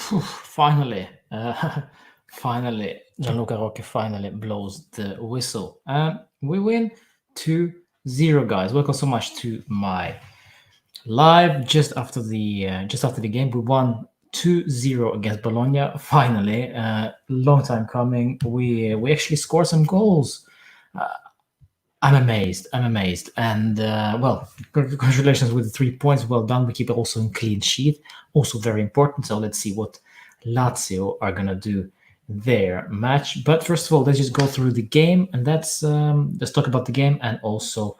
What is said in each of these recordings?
Finally, finally, Gianluca Rocchi finally blows the whistle. We win 2-0, guys. Welcome so much to my live just after the game. We won 2-0 against Bologna. Finally, long time coming. We actually scored some goals. I'm amazed. I'm amazed. And well, congratulations with the 3 points. Well done. We keep it also in clean sheet. Also very important. So let's see what Lazio are gonna do their match. But first of all, let's just go through the game, and let's talk about the game, and also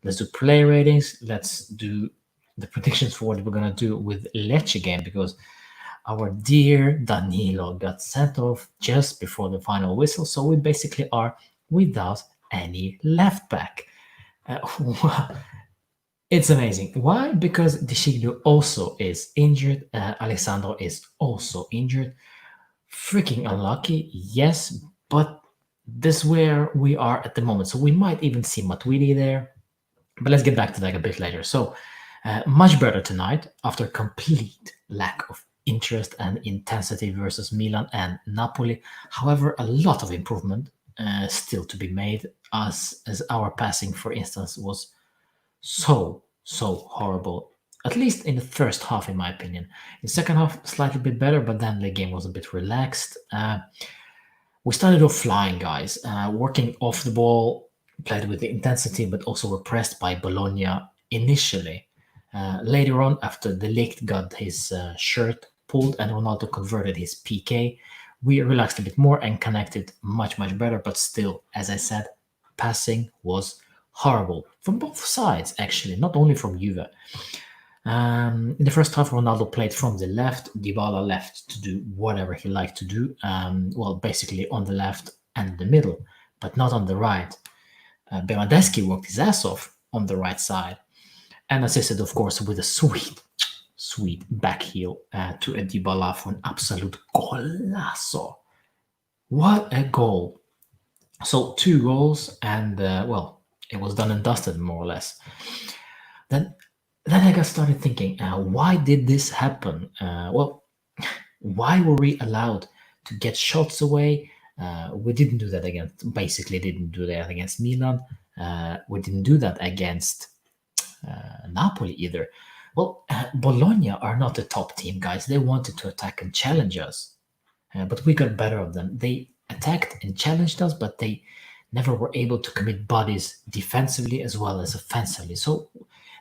let's do play ratings. Let's do the predictions for what we're gonna do with Lecce game, because our dear Danilo got sent off just before the final whistle. So we basically are without any left back. It's amazing. Why? Because De Sciglio also is injured. Alessandro is also injured. Freaking unlucky, yes, but this is where we are at the moment. So we might even see Matuidi there, but let's get back to that a bit later. So much better tonight after complete lack of interest and intensity versus Milan and Napoli. However, a lot of improvement still to be made, as our passing, for instance, was so horrible. At least in the first half, in my opinion. In the second half, slightly bit better, but then the game was a bit relaxed. We started off flying, guys, working off the ball, played with the intensity, but also were pressed by Bologna initially. Later on, after De Ligt got his shirt pulled and Ronaldo converted his PK, we relaxed a bit more and connected much better. But still, as I said, passing was horrible from both sides, actually, not only from Juve. In the first half, Ronaldo played from the left. Dybala left to do whatever he liked to do. Well, basically on the left and the middle, but not on the right. Bernardeschi worked his ass off on the right side and assisted, of course, with a sweet back heel to a Dybala for an absolute golazo. What a goal! So 2 goals, and well, it was done and dusted, more or less. Then I got started thinking, why did this happen? Well, why were we allowed to get shots away? We didn't do that didn't do that against Milan. We didn't do that against Napoli either. Well, Bologna are not a top team, guys. They wanted to attack and challenge us, but we got better of them. They attacked and challenged us, but they never were able to commit bodies defensively as well as offensively. So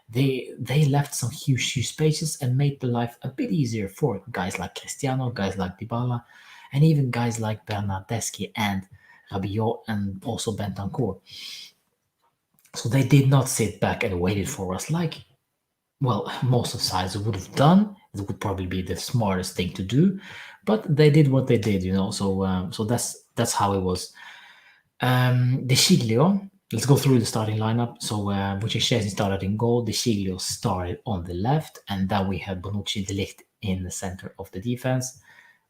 they left some huge spaces and made the life a bit easier for guys like Cristiano, guys like Dybala, and even guys like Bernardeschi and Rabiot and also Bentancur. So they did not sit back and waited for us like, well, most of sides would have done. It would probably be the smartest thing to do, but they did what they did, you know. So that's how it was. De Sciglio. Let's go through the starting lineup. So Vucicesi started in goal. De Sciglio started on the left, and then we had Bonucci, De Ligt in the center of the defense.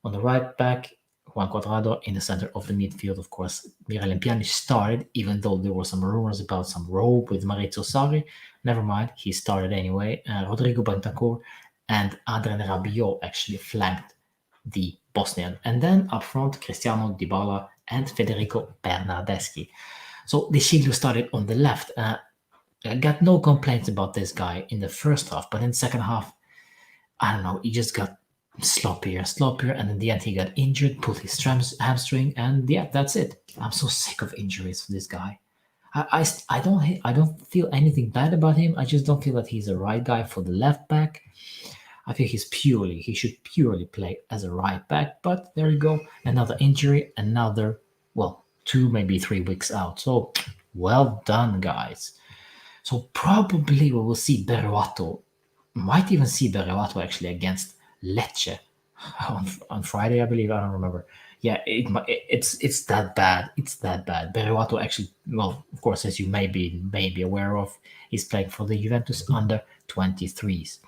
On the right back, Juan Cuadrado in the center of the midfield. Of course, Miralem Pjanic started, even though there were some rumors about some rope with Maurizio Sarri. Never mind, he started anyway. Rodrigo Bentancur and Adrian Rabiot actually flanked the Bosnian. And then up front, Cristiano, Dybala, and Federico Bernardeschi. So De Sciglio started on the left. I got no complaints about this guy in the first half, but in the second half, I don't know, he just got sloppier, and in the end he got injured, pulled his hamstring, and yeah, that's it. I'm so sick of injuries for this guy. I don't feel anything bad about him. I just don't feel that he's the right guy for the left back. I think he should purely play as a right back. But there you go, another injury, another 2 maybe 3 weeks out. So well done, guys. So probably we will see Beruato. Might even see Beruato actually against Lecce on Friday, I believe. I don't remember. Yeah, it's that bad. It's that bad. Beruato actually, well, of course, as you may be aware of, he's playing for the Juventus under 23s.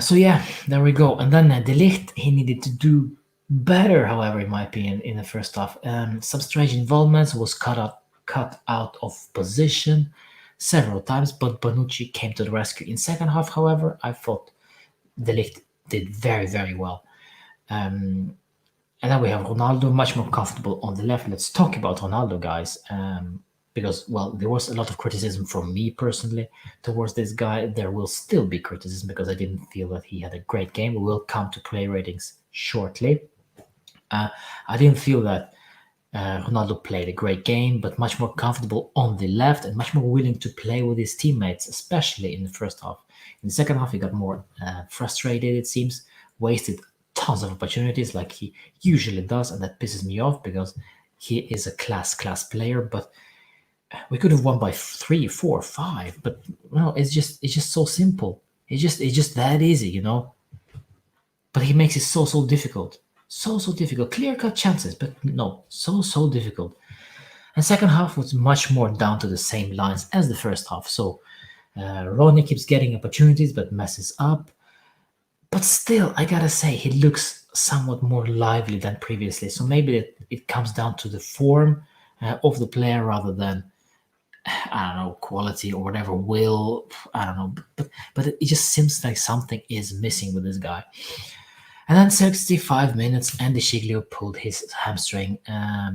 So yeah, there we go. And then De Ligt, he needed to do better, however, in my opinion, in the first half. Some strange involvements, was cut out of position several times, but Bonucci came to the rescue. In second half, however, I thought De Ligt did very well. And then we have Ronaldo, much more comfortable on the left. Let's talk about Ronaldo, guys. Because, well, there was a lot of criticism from me personally towards this guy. There will still be criticism because I didn't feel that he had a great game. We will come to play ratings shortly. I didn't feel that Ronaldo played a great game, but much more comfortable on the left and much more willing to play with his teammates, especially in the first half. In the second half, he got more frustrated, it seems, wasted tons of opportunities like he usually does, and that pisses me off because he is a class player. But we could have won by 3, 4, 5. But no, it's just so simple. It's just that easy. But he makes it so difficult. So difficult. Clear cut chances, but no, so difficult. And second half was much more down to the same lines as the first half. So Ronnie keeps getting opportunities but messes up. But still, I gotta say, he looks somewhat more lively than previously. So maybe it comes down to the form of the player rather than, I don't know, quality or whatever, will. I don't know. But it just seems like something is missing with this guy. And then 65 minutes, and De Sciglio pulled his hamstring.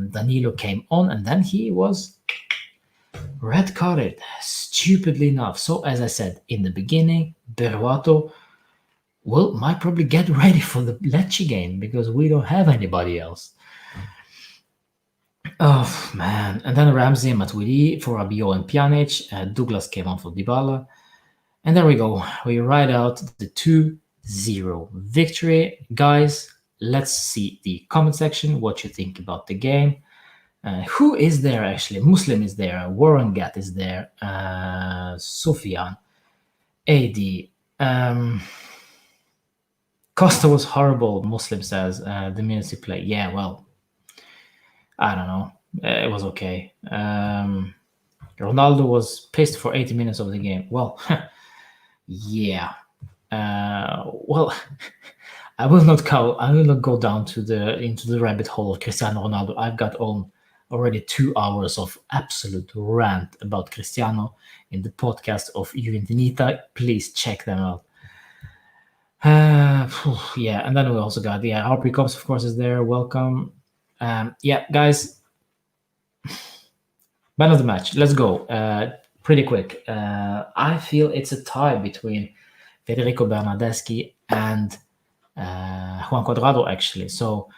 Danilo came on, and then he was red carded, stupidly enough. So, as I said in the beginning, Berwato might probably get ready for the Lecce game because we don't have anybody else. Oh, man. And then Ramsey and Matuidi for Rabiot and Pjanic. Douglas came on for Dybala. And there we go. We ride out the 2-0 victory. Guys, let's see the comment section, what you think about the game. Who is there actually? Muslim is there. Warren Gat is there. Sufyan. AD. Costa was horrible, Muslim says. The minutes he played. Yeah, well, I don't know. It was okay. Ronaldo was pissed for 80 minutes of the game. Well, yeah. Well, I will not go down into the rabbit hole of Cristiano Ronaldo. I've got already 2 hours of absolute rant about Cristiano in the podcast of Juventinita. Please check them out. Yeah, and then we also got Harpy Cops, of course, is there. Welcome. Yeah, guys. Man of the match. Let's go. Pretty quick. I feel it's a tie between Federico Bernardeschi and Juan Cuadrado, actually. So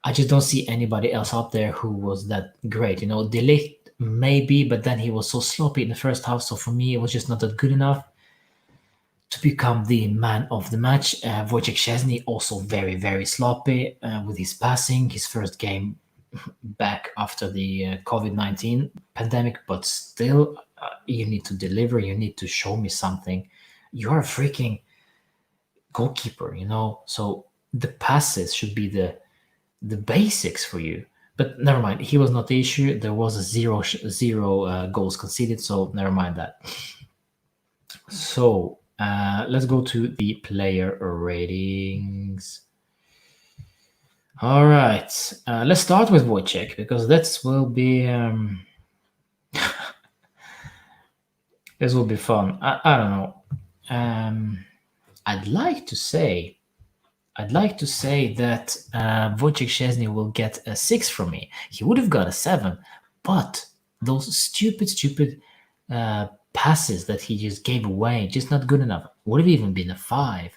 I just don't see anybody else out there who was that great. De Ligt maybe, but then he was so sloppy in the first half. So for me, it was just not that good enough to become the man of the match. Wojciech Szczesny also very, very sloppy with his passing. His first game back after the COVID-19 pandemic, but still, you need to deliver. You need to show me something. You're a freaking goalkeeper, So the passes should be the basics for you. But never mind. He was not the issue. There was a zero goals conceded, so never mind that. So let's go to the player ratings. All right. Let's start with Wojciech because that will be this will be fun. I don't know. I'd like to say that Wojciech Szczesny will get a 6 from me. He would have got a 7, but those stupid passes that he just gave away, just not good enough. Would have even been a 5.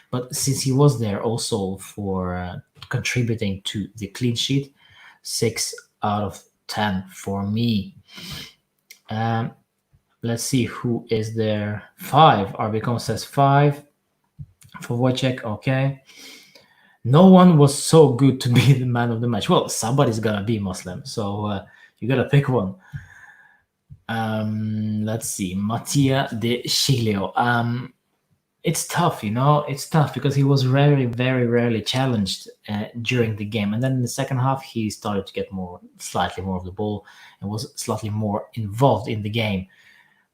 But since he was there also for contributing to the clean sheet, 6 out of 10 for me. Let's see who is there. 5. Arbicom says 5 for Wojciech. Okay. No one was so good to be the man of the match. Well, somebody's gonna be Muslim, so you gotta pick one. Let's see. Mattia De Sciglio. It's tough, It's tough because he was very, very rarely challenged during the game, and then in the second half he started to get slightly more of the ball, and was slightly more involved in the game.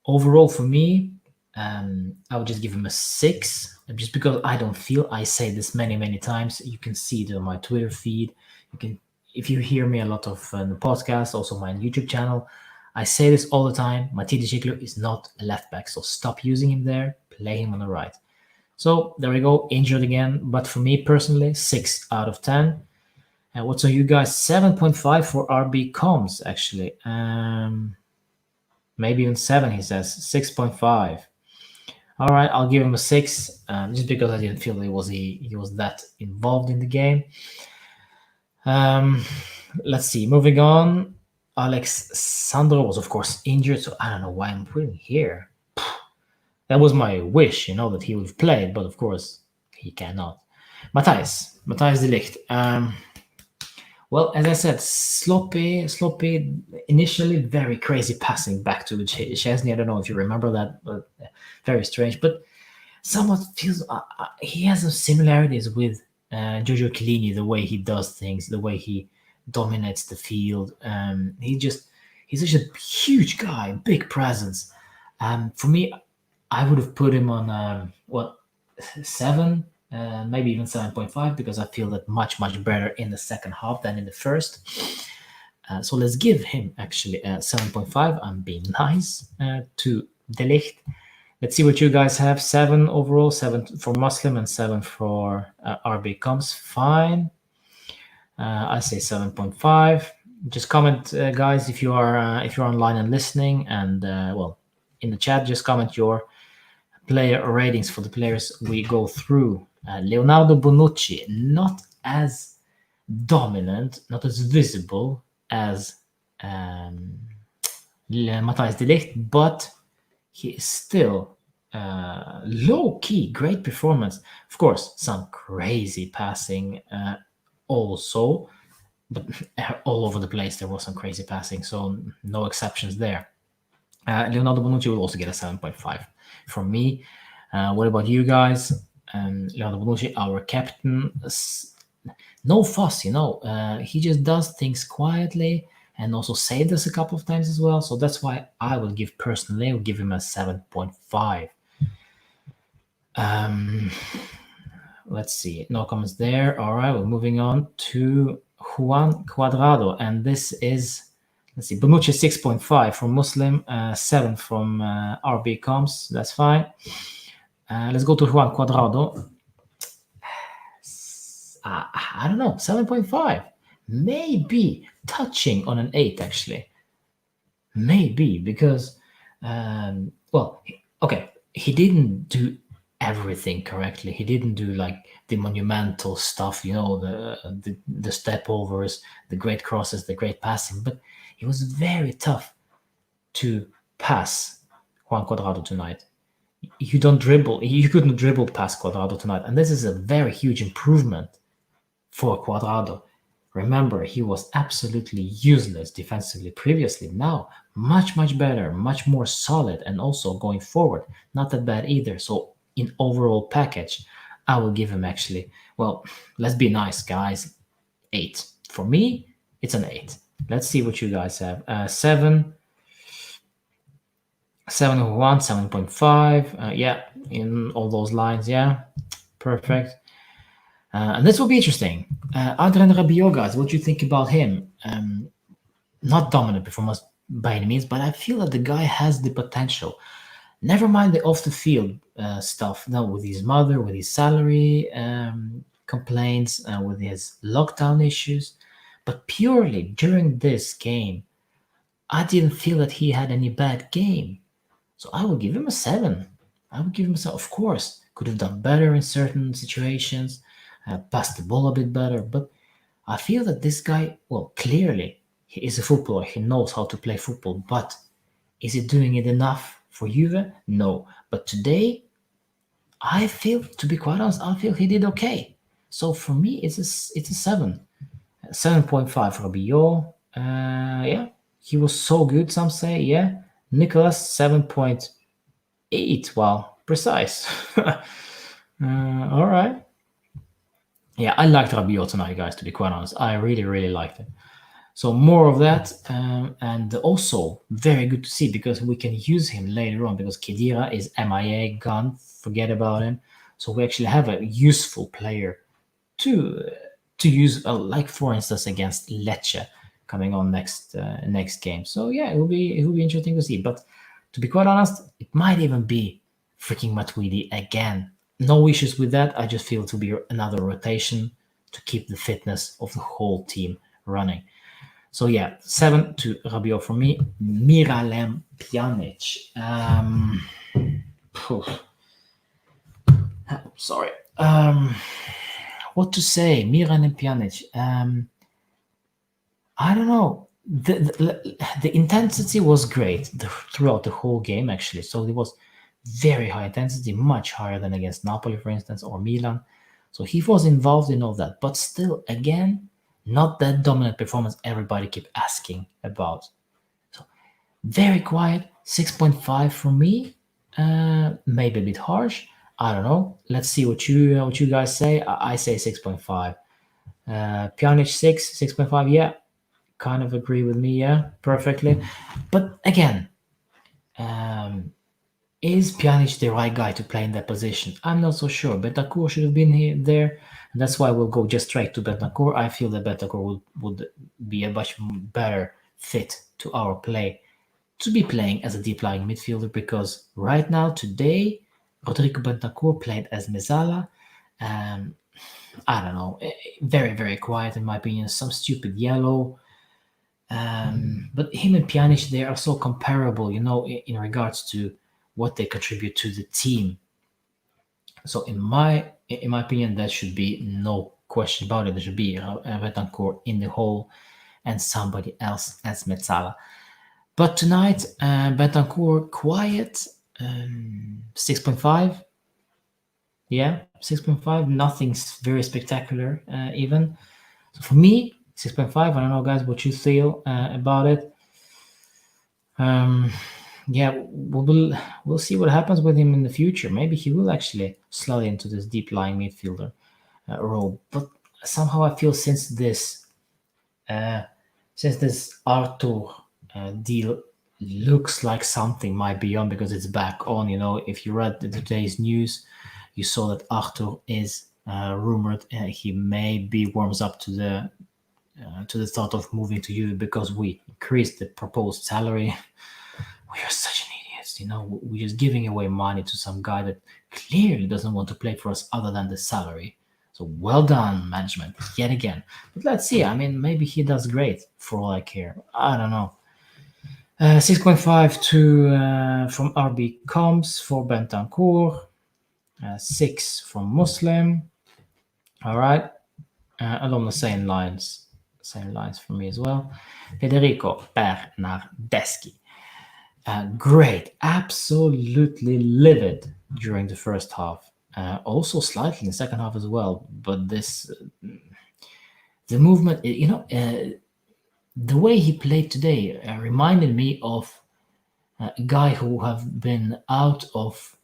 Overall, for me, I would just give him a 6, just because I say this many times. You can see it on my Twitter feed. If you hear me a lot of the podcast, also my YouTube channel, I say this all the time. Mattia De Sciglio is not a left back, so stop using him there. Play him on the right. So there we go, injured again. But for me personally, 6 out of 10. And what's on you guys? 7.5 for RB Coms, actually. Maybe even 7, he says. 6.5. All right, I'll give him a 6, just because I didn't feel he was that involved in the game. Let's see. Moving on, Alex Sandro was of course injured, so I don't know why I'm putting here. That was my wish, that he would play, but of course he cannot. Matthias De Ligt. Well, as I said, sloppy, initially very crazy passing back to Chesney. I don't know if you remember that, but very strange. But somewhat feels he has some similarities with Giorgio Chiellini, the way he does things, the way he dominates the field. He's such a huge guy, big presence. For me, I would have put him on 7, maybe even 7.5, because I feel that much better in the second half than in the first. So let's give him actually 7.5. I'm being nice to De Ligt. Let's see what you guys have. 7 overall, 7 for Muslim and 7 for RB Comes. Fine. I say 7.5. Just comment, guys, if you're online and listening, and in the chat, just comment your player ratings for the players we go through. Leonardo Bonucci, not as dominant, not as visible as Matthijs de Ligt, but he is still low-key, great performance. Of course, some crazy passing also, but all over the place there was some crazy passing, so no exceptions there. Leonardo Bonucci will also get a 7.5 from me. What about you guys? Leonardo Bonucci, our captain, no fuss, he just does things quietly and also saved us a couple of times as well. So that's why I will give him a 7.5. Let's see, no comments there. All right, we're moving on to Juan Cuadrado, and this is, let's see, Bonucci 6.5 from Muslim, 7 from RB Coms. That's fine. Let's go to Juan Cuadrado. I don't know, 7.5. Maybe touching on an 8, actually. Maybe, because, okay, he didn't do everything correctly. He didn't do like the monumental stuff, the step overs, the great crosses, the great passing, but it was very tough to pass Juan Cuadrado tonight. You couldn't dribble past Cuadrado tonight, and this is a very huge improvement for Cuadrado. Remember, he was absolutely useless defensively previously. Now, much better, much more solid, and also going forward, not that bad either. So in overall package, I will give him actually, let's be nice, guys, 8. For me, it's an 8. Let's see what you guys have. 7, 7.1, 7.5. Yeah, in all those lines. Yeah, perfect. And this will be interesting. Adrien Rabiot, guys, what do you think about him? Not dominant performance by any means, but I feel that the guy has the potential. Never mind the off the field stuff. Now, with his mother, with his salary complaints, with his lockdown issues, but purely during this game, I didn't feel that he had any bad game. So I would give him a 7. I would give him a, of course, could have done better in certain situations, passed the ball a bit better, but I feel that this guy, clearly he is a footballer. He knows how to play football, but is he doing it enough for Juve? No. But today, I feel, to be quite honest, I feel he did okay. So for me, it's a 7. 7.5 for Rabiot. Yeah, he was so good, some say. Yeah. Nicholas, 7.8. Well, precise. All right. Yeah, I liked Rabiot tonight, guys, to be quite honest. I really liked it. So more of that, and also very good to see, because we can use him later on, because Khedira is MIA, gone, forget about him. So we actually have a useful player to use, like for instance against Lecce coming on next game. So yeah, it will be interesting to see. But to be quite honest, it might even be freaking Matuidi again. No issues with that. I just feel it will be another rotation to keep the fitness of the whole team running. So yeah, 7 to Rabiot for me. Miralem Pjanic. Phew, sorry. What to say? Miralem Pjanic. I don't know. The intensity was great throughout the whole game, actually. So it was very high intensity, much higher than against Napoli, for instance, or Milan. So he was involved in all that, but still, again, not that dominant performance everybody keep asking about. So very quiet, 6.5 for me. Maybe a bit harsh. I don't know. Let's see what you guys say. I say 6.5. Pjanic 6.5. Yeah, kind of agree with me. Yeah, perfectly. But again, is Pjanic the right guy to play in that position? I'm not so sure. Bentancur should have been there. And that's why we'll go just straight to Bentancur. I feel that Bentancur would be a much better fit to our play to be playing as a deep lying midfielder, because right now, today, Rodrigo Bentancur played as Mezzala. I don't know. Very, very quiet in my opinion. Some stupid yellow. But him and Pjanic, they are so comparable, in regards to what they contribute to the team. So in my opinion, that should be no question about it. There should be Betancourt in the hole and somebody else as Mezzala. But tonight, Betancourt quiet, 6.5. Yeah, 6.5. Nothing's very spectacular, even. So for me, 6.5. I don't know, guys, what you feel about it. Yeah, we'll see what happens with him in the future. Maybe he will actually slide into this deep lying midfielder role. But somehow I feel since this Arthur deal looks like something might be on, because it's back on. If you read today's news, you saw that Arthur is rumored. He maybe warms up to the thought of moving to Juve because we increased the proposed salary. We are such an idiots, we're just giving away money to some guy that clearly doesn't want to play for us other than the salary. So well done, management, yet again. But let's see. I mean, maybe he does great for all I care. I don't know. 6.5 from RB Combs for Bentancur. 6 from Muslim. All right. Along the same lines. Same lines for me as well. Federico Bernardeschi. Great, absolutely livid during the first half. Also slightly in the second half as well. But the movement, the way he played today reminded me of a guy who have been out of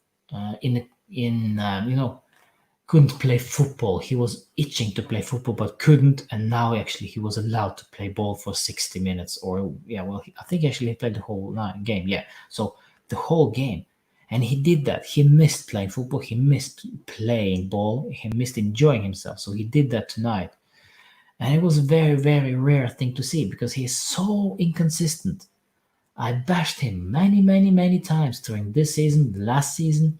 couldn't play football. He was itching to play football but couldn't, and now actually he was allowed to play ball for 60 minutes. I think actually he played the whole game. Yeah, so the whole game, and he did that. He missed playing football. He missed playing ball. He missed enjoying himself. So he did that tonight, and it was a very, very rare thing to see because he is so inconsistent. I bashed him many, many, many times during this season, the last season.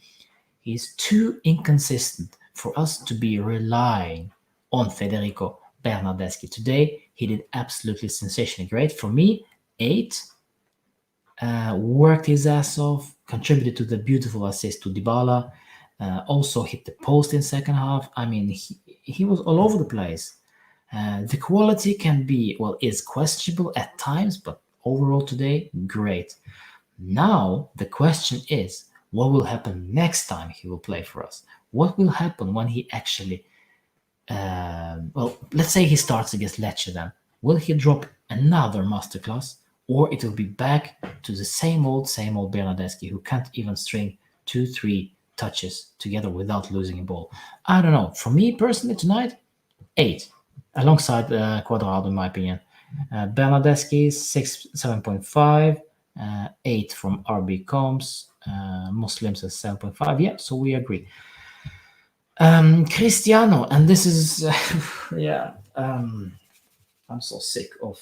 He's too inconsistent for us to be relying on Federico Bernardeschi. Today, he did absolutely sensationally great. For me, 8. Worked his ass off, contributed to the beautiful assist to Dybala, also hit the post in second half. I mean, he was all over the place. The quality is questionable at times, but overall today, great. Now, the question is, what will happen next time he will play for us? What will happen when he actually, let's say he starts against Lecce then. Will he drop another masterclass? Or it will be back to the same old Bernardeschi who can't even string 2-3 touches together without losing a ball? I don't know. For me personally tonight, 8. Alongside Cuadrado in my opinion. Bernardeschi 7.5. 8 from RB Combs. Muslims at 7.5. Yeah, so we agree. Cristiano, and this is I'm so sick of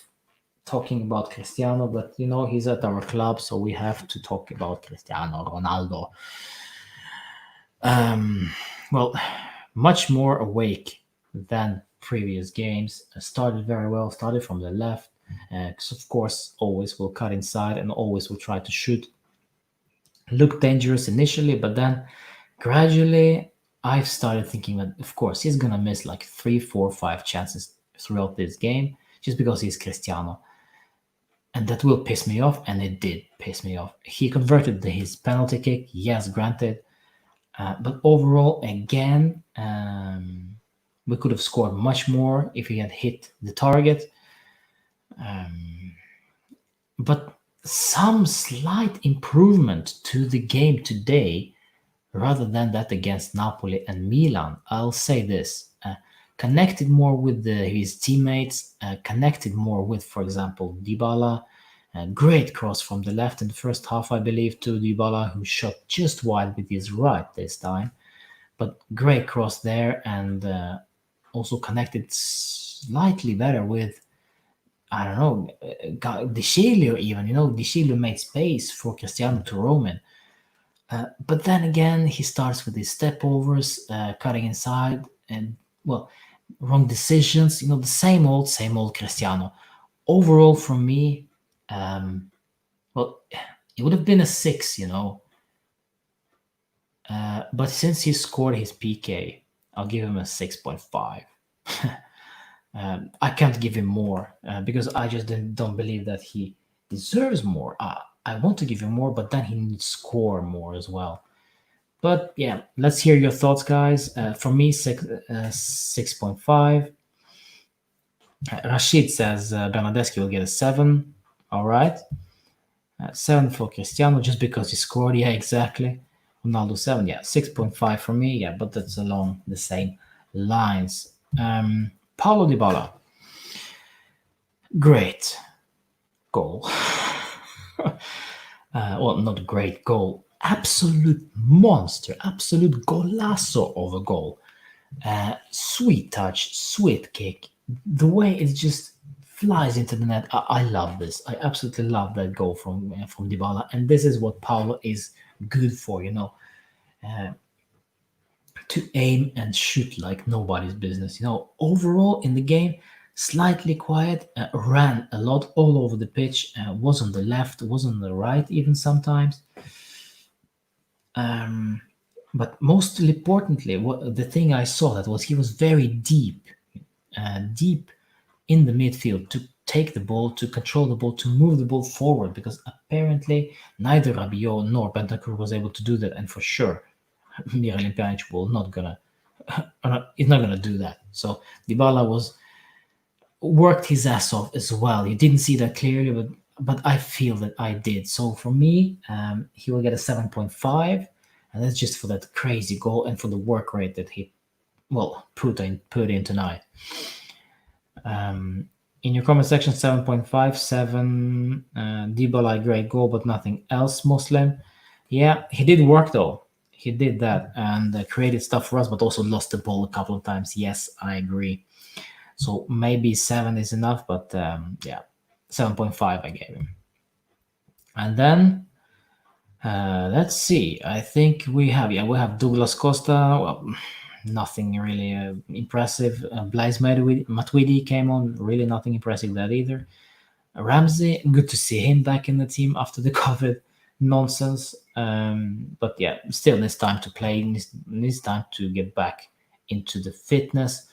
talking about Cristiano, but he's at our club, so we have to talk about Cristiano Ronaldo. Um, well, much more awake than previous games. Started very well, started from the left. 'Cause of course, always will cut inside and always will try to shoot. Looked dangerous initially, but then gradually I've started thinking that, of course, he's gonna miss like three, four, five chances throughout this game just because he's Cristiano. And that will piss me off, and it did piss me off. He converted his penalty kick, yes, granted, but overall, again, we could have scored much more if he had hit the target. But some slight improvement to the game today, rather than that against Napoli and Milan. I'll say this: connected more with his teammates, connected more with, for example, Dybala. A great cross from the left in the first half, I believe, to Dybala, who shot just wide with his right this time. But great cross there, and also connected slightly better with, I don't know, De Sciglio even. De Sciglio made space for Cristiano to roam in. But then again, he starts with his step overs, cutting inside, and, well, wrong decisions. The same old Cristiano. Overall, for me, well, it would have been a 6. But since he scored his PK, I'll give him a 6.5. I can't give him more because I just don't believe that he deserves more. I want to give him more, but then he needs to score more as well. But yeah, let's hear your thoughts, guys. For me, 6.5. Rashid says Bernardeschi will get a 7. All right. 7 for Cristiano just because he scored. Yeah, exactly. Ronaldo 7. Yeah, 6.5 for me. Yeah, but that's along the same lines. Paulo Dybala. Great goal. Well, not a great goal. Absolute monster. Absolute golazo of a goal. Sweet touch, sweet kick. The way it just flies into the net. I love this. I absolutely love that goal from Dybala, and this is what Paulo is good for. To aim and shoot like nobody's business. Overall in the game, slightly quiet, ran a lot all over the pitch, was on the left, was on the right, even sometimes. But most importantly, the thing I saw that was he was very deep in the midfield to take the ball, to control the ball, to move the ball forward, because apparently neither Rabiot nor Bentancur was able to do that, and for sure Miralem Pjanic is not gonna do that. So Dybala worked his ass off as well. You didn't see that clearly, but I feel that I did. So for me, he will get a 7.5, and that's just for that crazy goal and for the work rate that he put in tonight. In your comment section, 7.5, 7. Dybala, great goal, but nothing else. Muslim, yeah, he did work though. He did that and created stuff for us, but also lost the ball a couple of times. Yes, I agree. So maybe 7 is enough, but yeah, 7.5 I gave him. And then let's see. I think we have Douglas Costa. Well, nothing really impressive. Blaise Matuidi came on. Really nothing impressive that either. Ramsey, good to see him back in the team after the COVID nonsense. But yeah, still needs time to play. Needs time to get back into the fitness.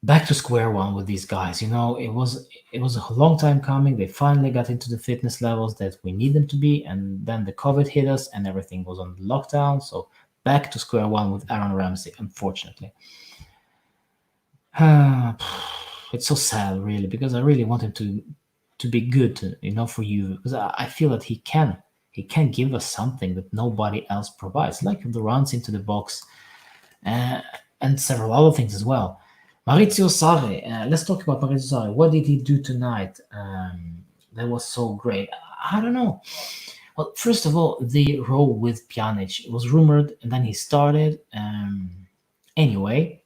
Back to square one with these guys. It was a long time coming. They finally got into the fitness levels that we need them to be, and then the COVID hit us, and everything was on lockdown. So back to square one with Aaron Ramsey, unfortunately. It's so sad, really, because I really want him to be good, for you, because I feel that he can give us something that nobody else provides, like the runs into the box, and several other things as well. Maurizio Sarri, let's talk about Maurizio Sarri. What did he do tonight? That was so great. I don't know. Well, first of all, the role with Pjanic was rumored, and then he started. Anyway,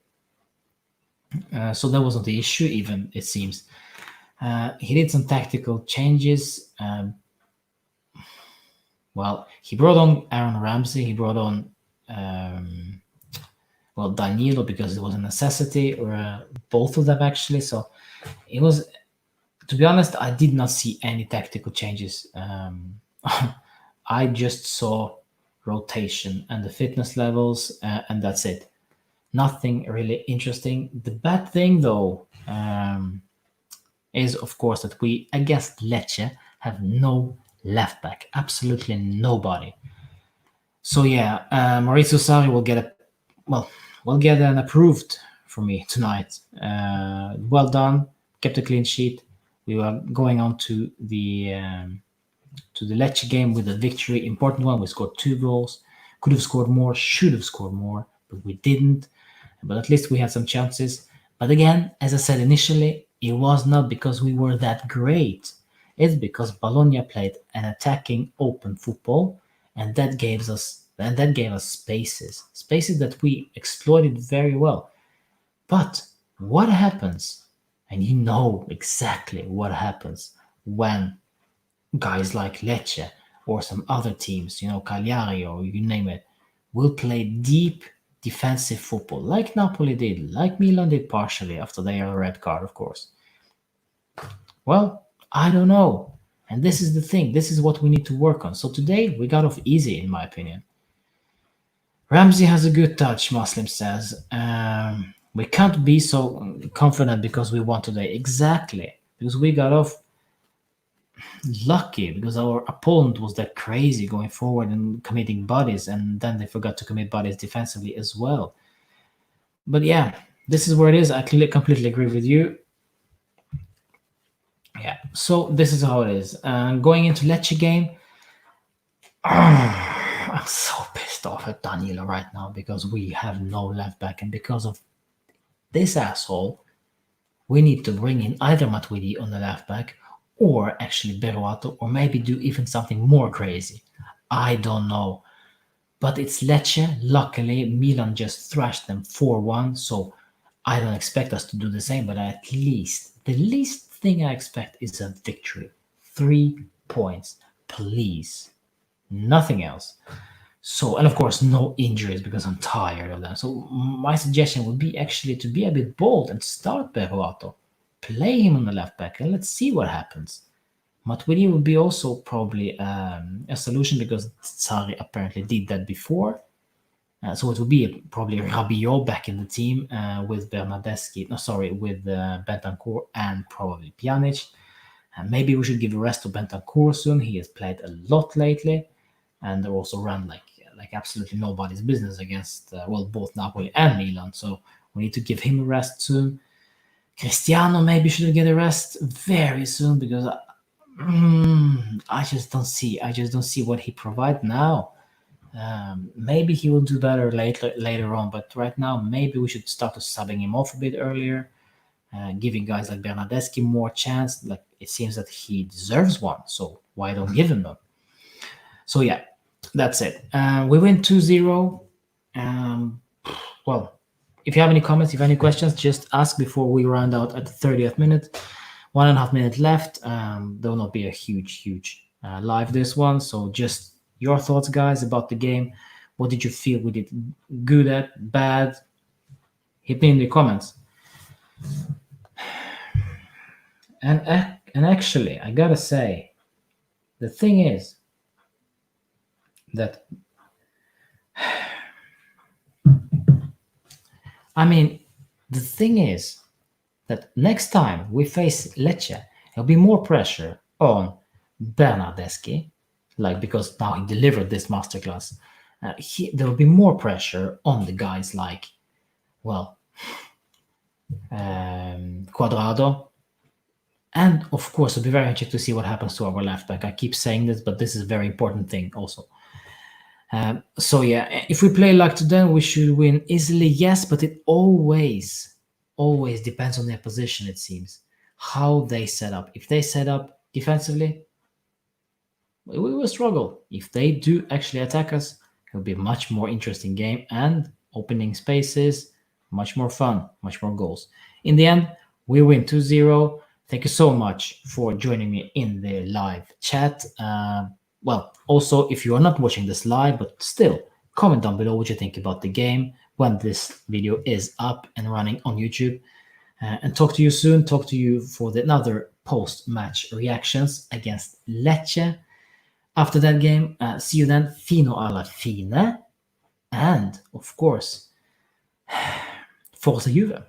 so that wasn't the issue, even, it seems. He did some tactical changes. He brought on Aaron Ramsey. He brought on well, Danilo because it was a necessity, or both of them actually. So it was, to be honest, I did not see any tactical changes. I just saw rotation and the fitness levels, and that's it. Nothing really interesting. The bad thing, though, is of course that we against Lecce have no left back, absolutely nobody. So yeah, Maurizio Sarri will get well, will get an approved for me tonight. Well done, kept a clean sheet. We were going on to the Lecce game with a victory, important one. We scored 2 goals. Could have scored more, should have scored more, but we didn't. But at least we had some chances. But again, as I said initially, it was not because we were that great. It's because Bologna played an attacking, open football, and that gave us spaces that we exploited very well. But what happens? And you know exactly what happens when guys like Lecce or some other teams, Cagliari or you name it, will play deep defensive football like Napoli did, like Milan did partially after their red card, of course. Well, I don't know. And this is the thing. This is what we need to work on. So today we got off easy, in my opinion. Ramsey has a good touch, Muslim says. We can't be so confident because we won today. Exactly. Because we got off lucky because our opponent was that crazy going forward and committing bodies, and then they forgot to commit bodies defensively as well. But yeah, this is where it is. I completely agree with you. Yeah, so this is how it is. Going into Lecce game, I'm so pissed off at Danilo right now because we have no left back, and because of this asshole, we need to bring in either Matuidi on the left back or actually Beruato, or maybe do even something more crazy. I don't know. But it's Lecce. Luckily, Milan just thrashed them 4-1, so I don't expect us to do the same, but at least, the least thing I expect is a victory. 3 points, please. Nothing else. So, and of course, no injuries because I'm tired of them. So, my suggestion would be actually to be a bit bold and start Beruato. Play him on the left back and let's see what happens. Matuidi would be also probably a solution because Sarri apparently did that before. So it would be probably Rabiot back in the team with Bernardeschi, no, sorry, with Bentancur and probably Pjanic. Maybe we should give a rest to Bentancur soon. He has played a lot lately and also ran like absolutely nobody's business against, both Napoli and Milan. So we need to give him a rest soon. Cristiano maybe should get a rest very soon because I just don't see what he provides now. Maybe he will do better later on, but right now maybe we should start to subbing him off a bit earlier, giving guys like Bernardeschi more chance. Like it seems that he deserves one, so why don't give him them? So yeah, that's it. We win 2-0. Well, if you have any comments, if you have any questions, just ask before we round out at the 30th minute. 1.5 minutes left. There will not be a huge live this one. So just your thoughts, guys, about the game. What did you feel we did good at, bad? Hit me in the comments. And actually, I gotta say, the thing is that the thing is that next time we face Lecce, there'll be more pressure on Bernardeschi, because now he delivered this masterclass. There will be more pressure on the guys like, Cuadrado. And of course, it'll be very interesting to see what happens to our left back. I keep saying this, but this is a very important thing also. So yeah, if we play like today, we should win easily, yes, but it always depends on their position, it seems. How they set up. If they set up defensively, we will struggle. If they do actually attack us, it'll be a much more interesting game and opening spaces, much more fun, much more goals. In the end, we win 2-0. Thank you so much for joining me in the live chat. Also, if you are not watching this live, but still, Comment down below what you think about the game when this video is up and running on YouTube. And talk to you soon. Talk to you for another post-match reactions against Lecce. After that game, see you then. Fino alla fine. And, of course, Forza Juve.